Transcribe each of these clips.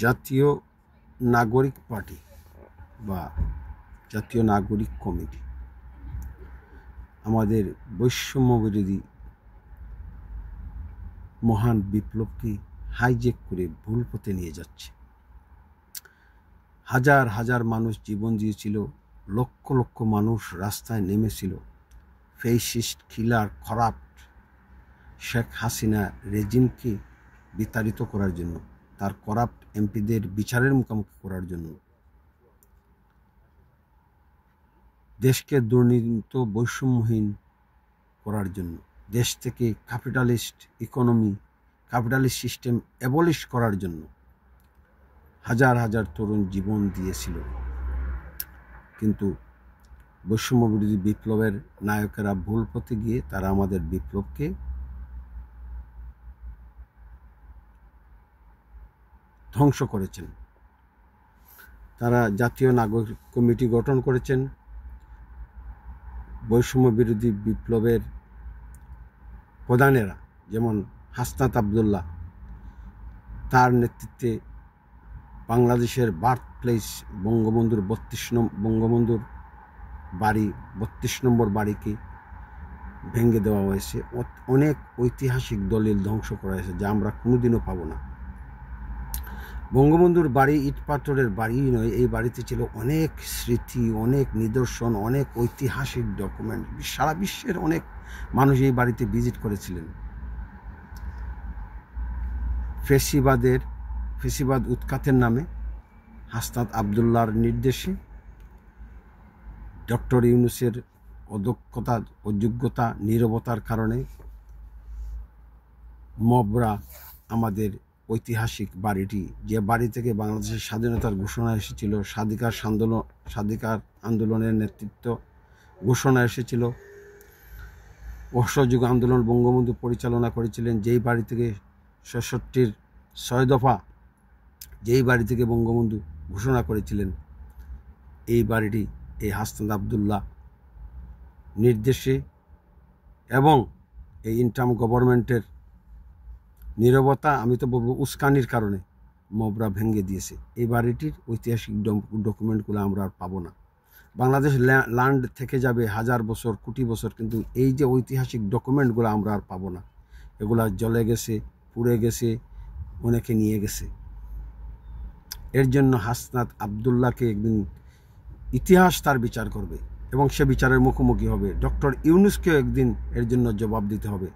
জাতীয় নাগরিক পার্টি বা জাতীয় নাগরিক কমিটি আমাদের বৈষম্য বিরোধী মহান বিপ্লবকে হাইজ্যাক করে ভুল পথে নিয়ে যাচ্ছে। হাজার হাজার মানুষ জীবন দিয়েছিল, লক্ষ লক্ষ মানুষ রাস্তায় নেমেছিল ফেসিস্ট কিলার করাপ্ট শেখ হাসিনা রেজিমকে বিতাড়িত করার জন্য, তার করাপ্ট এমপিদের বিচারের মুখোমুখি করার জন্য, দেশকে দুর্নীতি বৈষম্যহীন করার জন্য, দেশ থেকে capitalist economy capitalist system abolish করার জন্য হাজার হাজার তরুণ জীবন দিয়েছিল। কিন্তু বৈষম্য বিরোধী বিপ্লবের নায়কেরা ভুল পথে গিয়ে তারা আমাদের বিপ্লবকে ধ্বংস করেছেন। তারা জাতীয় নাগরিক কমিটি গঠন করেছেন। বৈষম্য বিরোধী বিপ্লবের প্রধানেরা যেমন হাসনাত আবদুল্লাহ, তার নেতৃত্বে বাংলাদেশের বার্থ প্লেস বঙ্গবন্ধুর 32 নম্বর বাড়িকে ভেঙে দেওয়া হয়েছে। অনেক ঐতিহাসিক দলিল ধ্বংস করা হয়েছে যা আমরা কোনোদিনও পাবো না। বঙ্গবন্ধুর বাড়ি ইট পাথরের বাড়ি নয়, এই বাড়িতে ছিল অনেক স্মৃতি, অনেক নিদর্শন, অনেক ঐতিহাসিক ডকুমেন্ট। সারা বিশ্বের অনেক মানুষ এই বাড়িতে ভিজিট করেছিলেন। ফেসিবাদ উৎখাতের নামে হাসনাত আবদুল্লাহর নির্দেশে ডক্টর ইউনূসের অদক্ষতা, অযোগ্যতা, নীরবতার কারণে মবরা আমাদের ঐতিহাসিক বাড়িটি, যে বাড়ি থেকে বাংলাদেশের স্বাধীনতার ঘোষণা এসেছিল, স্বাধিকার আন্দোলনের নেতৃত্ব ঘোষণা এসেছিল, অসহযোগ আন্দোলন বঙ্গবন্ধু পরিচালনা করেছিলেন, যেই বাড়ি থেকে ৬৬-র ৬ দফা যেই বাড়ি থেকে বঙ্গবন্ধু ঘোষণা করেছিলেন, এই বাড়িটি এই হাসনাত আবদুল্লাহ নির্দেশে এবং এই ইন্টার্ম গভর্নমেন্টের নীরবতা, আমি তো বলবো উস্কানির কারণে মবরা ভেঙে দিয়েছে। এই বাড়িটির ঐতিহাসিক ডকুমেন্টগুলো আমরা আর পাবো না। বাংলাদেশ ল্যান্ড থেকে যাবে হাজার বছর, কোটি বছর, কিন্তু এই যে ঐতিহাসিক ডকুমেন্টগুলো আমরা আর পাবো না। এগুলা জ্বলে গেছে, পুড়ে গেছে, অনেকে নিয়ে গেছে। এর জন্য হাসনাত আবদুল্লাহকে একদিন ইতিহাস তার বিচার করবে এবং সে বিচারের মুখোমুখি হবে। ডক্টর ইউনূসকেও একদিন এর জন্য জবাব দিতে হবে।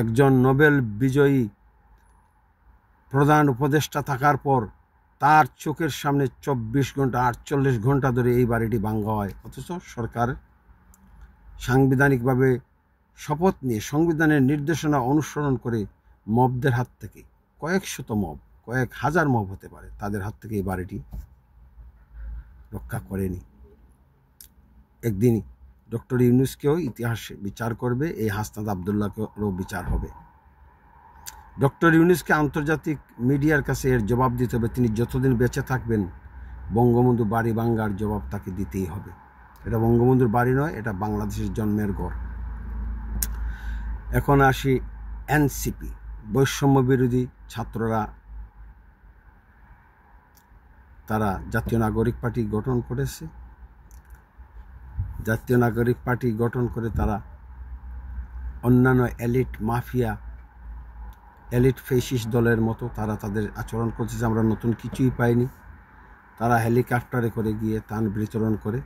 একজন নোবেল বিজয়ী প্রধান উপদেষ্টা থাকার পর তার চোখের সামনে 24 ঘন্টা 48 ঘন্টা ধরে এই বাড়িটি ভাঙা হয়, অথচ সরকার সাংবিধানিকভাবে শপথ নিয়ে সংবিধানের নির্দেশনা অনুসরণ করে মবদের হাত থেকে, কয়েক শত মব, কয়েক হাজার মব হতে পারে, তাদের হাত থেকে এই বাড়িটি রক্ষা করেনি। একদিন ডক্টর ইউনূসকেও ইতিহাস বিচার করবে, এই হাসনাত আবদুল্লাহকেও বিচার হবে। ডক্টর ইউনূসকে আন্তর্জাতিক মিডিয়ার কাছে এর জবাব দিতে হবে। তিনি যতদিন বেঁচে থাকবেন বঙ্গবন্ধু বাড়ি ভাঙ্গার জবাব তাকে দিতেই হবে। এটা বঙ্গবন্ধুর বাড়ি নয়, এটা বাংলাদেশের জন্মের ঘর। এখন আসি এনসিপি, বৈষম্য বিরোধী ছাত্ররা, তারা জাতীয় নাগরিক পার্টি গঠন করেছে। জাতীয় নাগরিক পার্টি গঠন করে তারা অন্যান্য এলিট মাফিয়া, এলিট ফেসিস্ট দলের মতো তারা তাদের আচরণ করছে। আমরা নতুন কিছুই পাইনি। তারা হেলিকপ্টারে করে গিয়ে ত্রাণ বিতরণ করে,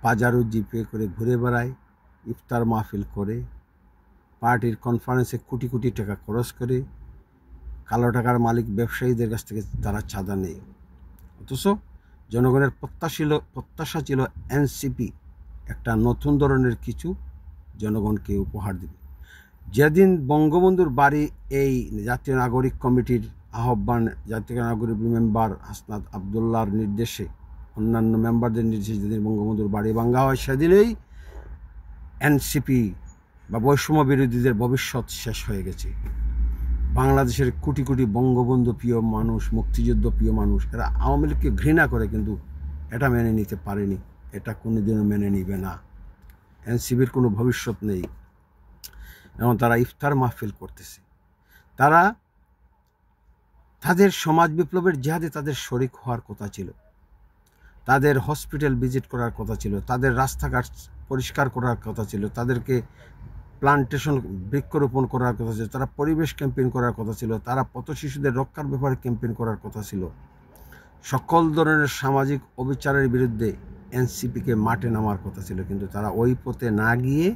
বাজারও জিপে করে ঘুরে বেড়ায়, ইফতার মাহফিল করে, পার্টির কনফারেন্সে কোটি কোটি টাকা খরচ করে, কালো টাকার মালিক ব্যবসায়ীদের কাছ থেকে তারা চাঁদা নেয়। অথচ জনগণের প্রত্যাশা ছিল এনসিপি একটা নতুন ধরনের কিছু জনগণকে উপহার দেবে। যেদিন বঙ্গবন্ধুর বাড়ি এই জাতীয় নাগরিক কমিটির আহ্বান, জাতীয় নাগরিক মেম্বার হাসনাত আবদুল্লাহর নির্দেশে, অন্যান্য মেম্বারদের নির্দেশে যেদিন বঙ্গবন্ধুর বাড়ি ভাঙ্গা হয়, সেদিনেই এনসিপি বা বৈষম্য বিরোধীদের ভবিষ্যৎ শেষ হয়ে গেছে। বাংলাদেশের কোটি কোটি বঙ্গবন্ধু প্রিয় মানুষ, মুক্তিযুদ্ধ প্রিয় মানুষ, এরা আওয়ামী লীগকে ঘৃণা করে, কিন্তু এটা মেনে নিতে পারেনি, এটা কোনোদিনও মেনে নিবে না। এনসিপির কোনো ভবিষ্যৎ নেই। এবং তারা ইফতার মাহফিল করতেছে। তারা তাদের সমাজ বিপ্লবের জিহাদে তাদের শরিক হওয়ার কথা ছিল, তাদের হসপিটাল ভিজিট করার কথা ছিল, তাদের রাস্তাঘাট পরিষ্কার করার কথা ছিল, তাদেরকে প্লান্টেশন বৃক্ষরোপণ করার কথা ছিল, তারা পরিবেশ ক্যাম্পেইন করার কথা ছিল, তারা পথ শিশুদের রক্ষার ব্যাপারে ক্যাম্পেইন করার কথা ছিল। সকল ধরনের সামাজিক অবিচারের বিরুদ্ধে এনসিপিকে মাঠে নামার কথা ছিল, কিন্তু তারা ওই পথে না গিয়ে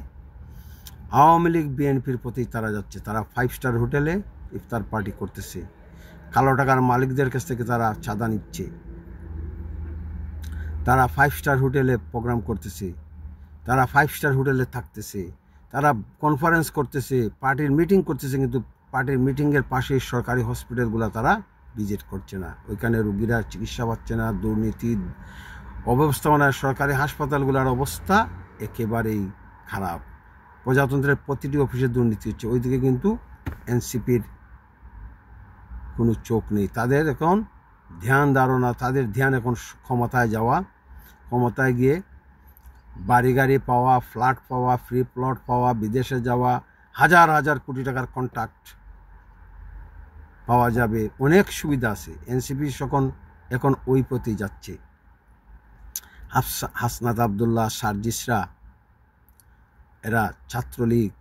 আওয়ামী লীগ বিএনপির প্রতি তারা যাচ্ছে। তারা 5 স্টার হোটেলে ইফতার পার্টি করতেছে, কালো টাকার মালিকদের কাছ থেকে তারা চাঁদা নিচ্ছে, তারা 5 স্টার হোটেলে প্রোগ্রাম করতেছে, তারা 5 স্টার হোটেলে থাকতেছে, তারা কনফারেন্স করতেছে, পার্টির মিটিং করতেছে, কিন্তু পার্টির মিটিংয়ের পাশে সরকারি হসপিটালগুলো তারা ভিজিট করছে না, ওইখানে রুগীরা চিকিৎসা পাচ্ছে না। দুর্নীতি, অব্যবস্থাপনায় সরকারি হাসপাতালগুলোর অবস্থা একেবারেই খারাপ, প্রজাতন্ত্রের প্রতিটি অফিসে দুর্নীতি হচ্ছে। ওইদিকে কিন্তু এনসিপির কোনো চোখ নেই, তাদের এখন ধ্যান ধারণা, তাদের ধ্যান এখন ক্ষমতায় যাওয়া, ক্ষমতায় গিয়ে বাড়ি গাড়ি পাওয়া, ফ্ল্যাট পাওয়া, ফ্রি প্লট পাওয়া, বিদেশে যাওয়া, হাজার হাজার কোটি টাকার কন্ট্রাক্ট পাওয়া যাবে, অনেক সুবিধা আছে। এনসিপি এখন ওই পথেই যাচ্ছে। হাসনাত আবদুল্লাহ, সার্জিসরা, এরা ছাত্রলীগ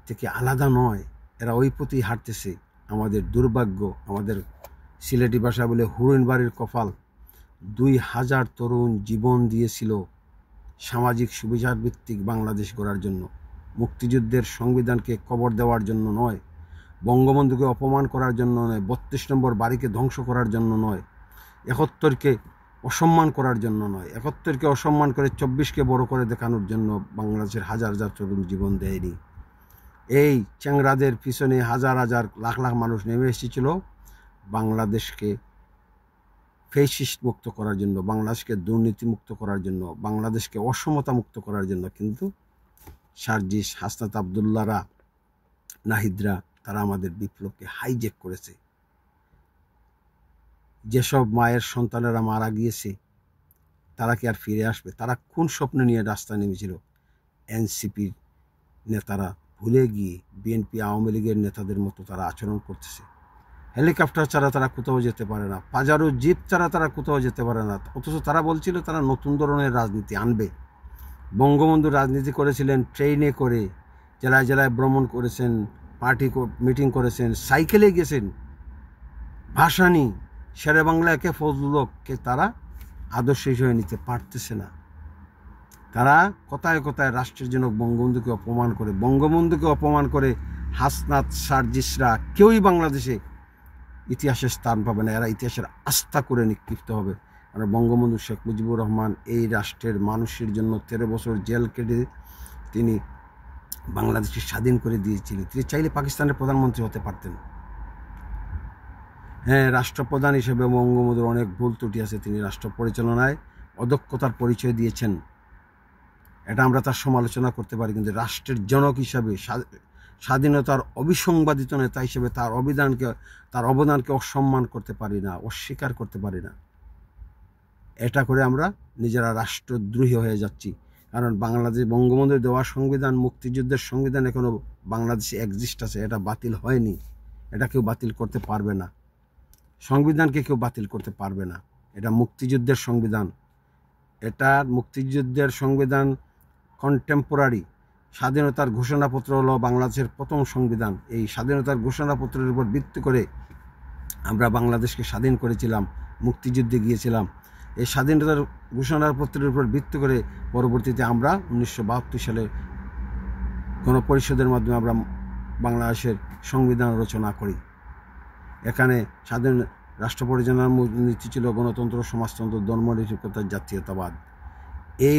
থেকে আলাদা নয়, এরা ওই পথেই হাঁটতেছে। আমাদের দুর্ভাগ্য, আমাদের সিলেটি ভাষা বলে হুরুইন বাড়ির কপাল, 2000 তরুণ জীবন দিয়েছিল সামাজিক সুবিচার ভিত্তিক বাংলাদেশ গড়ার জন্য, মুক্তিযুদ্ধের সংবিধানকে কবর দেওয়ার জন্য নয়, বঙ্গবন্ধুকে অপমান করার জন্য নয়, 32 নম্বর বাড়িকে ধ্বংস করার জন্য নয়, 71কে অসম্মান করার জন্য নয়, 71কে অসম্মান করে 24কে বড় করে দেখানোর জন্য বাংলাদেশের হাজার হাজার তরুণ জীবন দেয়নি। এই চ্যাংরাদের পিছনে হাজার হাজার লাখ লাখ মানুষ নেমে এসেছিল বাংলাদেশকে ফ্যাসিস্ট মুক্ত করার জন্য, বাংলাদেশকে দুর্নীতি মুক্ত করার জন্য, বাংলাদেশকে অসমতা মুক্ত করার জন্য। কিন্তু সার্জিস, হাসনাত আবদুল্লাহরা, নাহিদরা, তারা আমাদের বিপ্লবকে হাইজ্যাক করেছে। যেসব মায়ের সন্তানেরা মারা গিয়েছে তারা কি আর ফিরে আসবে? তারা কোন স্বপ্ন নিয়ে রাস্তায় নেমেছিল? এনসিপির নেতারা ভুলে গিয়ে বিএনপি আওয়ামী লীগের নেতাদের মতো তারা আচরণ করতেছে। হেলিকপ্টার ছাড়া তারা কোথাও যেতে পারে না, পাজারো জিপ ছাড়া তারা কোথাও যেতে পারে না, অথচ তারা বলছিল তারা নতুন ধরনের রাজনীতি আনবে। বঙ্গবন্ধু রাজনীতি করেছিলেন ট্রেনে করে, জেলায় জেলায় ভ্রমণ করেছেন, পার্টি মিটিং করেছেন, সাইকেলে গেছেন, ভাসানী, শেরে বাংলা একে ফজলুলকে তারা আদর্শ হিসেবে নিতে পারতেছে না। তারা কথায় কথায় রাষ্ট্রের জনক বঙ্গবন্ধুকে অপমান করে হাসনাত, সার্জিসরা কেউই বাংলাদেশে ইতিহাসে স্থান পাবে না। এরা ইতিহাসের আস্থা করে নিক্ষিপ্ত হবে। আর বঙ্গবন্ধু শেখ মুজিবুর রহমান এই রাষ্ট্রের মানুষের জন্য 13 বছর জেল কেটে তিনি বাংলাদেশকে স্বাধীন করে দিয়েছিলেন। তিনি চাইলে পাকিস্তানের প্রধানমন্ত্রী হতে পারতেন। হ্যাঁ, রাষ্ট্রপ্রধান হিসেবে বঙ্গবন্ধুর অনেক ভুল ত্রুটি আছে, তিনি রাষ্ট্র পরিচালনায় অদক্ষতার পরিচয় দিয়েছেন, এটা আমরা তার সমালোচনা করতে পারি, কিন্তু রাষ্ট্রের জনক হিসাবে, স্বাধীনতার অবিসংবাদিত নেতা হিসেবে তার অবদানকে অসম্মান করতে পারি না, অস্বীকার করতে পারি না। এটা করে আমরা নিজেরা রাষ্ট্রদ্রোহী হয়ে যাচ্ছি। কারণ বাংলাদেশ বঙ্গবন্ধুর দেওয়া সংবিধান, মুক্তিযুদ্ধের সংবিধান এখনো বাংলাদেশে এক্সিস্ট আছে, এটা বাতিল হয়নি, এটা কেউ বাতিল করতে পারবে না। সংবিধানকে কেউ বাতিল করতে পারবে না, এটা মুক্তিযুদ্ধের সংবিধান। এটা মুক্তিযুদ্ধের সংবিধান কন্টেম্পোরারি। স্বাধীনতার ঘোষণাপত্র হলো বাংলাদেশের প্রথম সংবিধান। এই স্বাধীনতার ঘোষণাপত্রের উপর ভিত্তি করে আমরা বাংলাদেশকে স্বাধীন করেছিলাম, মুক্তিযুদ্ধে গিয়েছিলাম। এই স্বাধীনতার ঘোষণাপত্রের উপর ভিত্তি করে পরবর্তীতে আমরা 1972 সালে গণপরিষদের মাধ্যমে আমরা বাংলাদেশের সংবিধান রচনা করি। এখানে স্বাধীন রাষ্ট্র পরিচালনার নীতি ছিল গণতন্ত্র, সমাজতন্ত্র, ধর্মনিরপেক্ষতা, জাতীয়তাবাদ। এই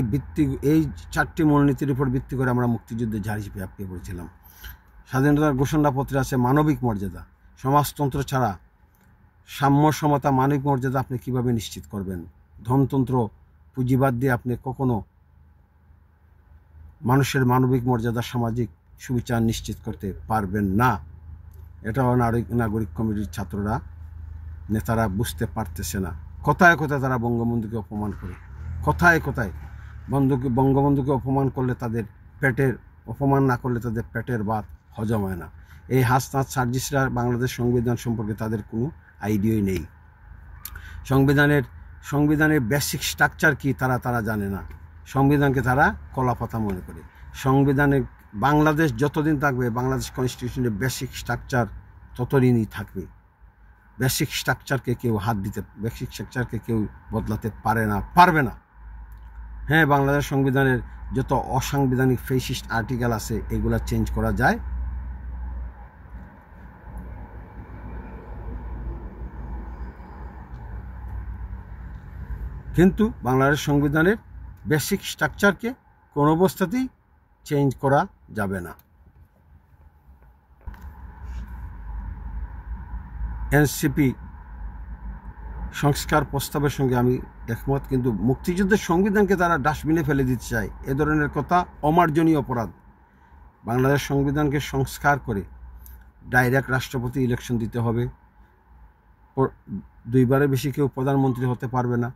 4টি মূলনীতির উপর ভিত্তি করে আমরা মুক্তিযুদ্ধে ঝাঁপিয়ে পড়েছিলাম। স্বাধীনতার ঘোষণাপত্রে আছে মানবিক মর্যাদা। সমাজতন্ত্র ছাড়া সাম্য, সমতা, মানবিক মর্যাদা আপনি কিভাবে নিশ্চিত করবেন? ধনতন্ত্র, পুঁজিবাদ দিয়ে আপনি কখনো মানুষের মানবিক মর্যাদা, সামাজিক সুবিচার নিশ্চিত করতে পারবেন না। এটাও নাগরিক কমিটির ছাত্ররা, নেতারা বুঝতে পারতেছে না। কথায় কথায় তারা বঙ্গবন্ধুকে অপমান করে, কথায় কথায় বঙ্গবন্ধুকে অপমান করলে তাদের পেটের, অপমান না করলে তাদের পেটের ভাত হজম হয় না। এই হাসনাত সার্জিসরা বাংলাদেশ সংবিধান সম্পর্কে তাদের কোনো আইডিয়াই নেই। সংবিধানের বেসিক স্ট্রাকচার কি তারা জানে না। সংবিধানকে তারা কলাপাতা মনে করে। বাংলাদেশ যতদিন থাকবে, বাংলাদেশ কনস্টিটিউশনের বেসিক স্ট্রাকচার ততদিনই থাকবে। বেসিক স্ট্রাকচারকে কেউ বদলাতে পারবে না। হ্যাঁ, বাংলাদেশ সংবিধানের যত অসাংবিধানিক ফেসিস্ট আর্টিকেল আছে এগুলা চেঞ্জ করা যায়, কিন্তু বাংলাদেশ সংবিধানের বেসিক স্ট্রাকচারকে কোনো অবস্থাতেই চেঞ্জ করা যাবে না। এনসিপি সংস্কার প্রস্তাবের সঙ্গে আমি একমত, কিন্তু মুক্তিযুদ্ধের সংবিধানকে তারা ডাস্টবিনে ফেলে দিতে চায়। এ ধরনের কথা অমার্জনীয় অপরাধ। বাংলাদেশ সংবিধানকে সংস্কার করে ডাইরেক্ট রাষ্ট্রপতি ইলেকশন দিতে হবে। 2বারের বেশি কেউ প্রধানমন্ত্রী হতে পারবে না।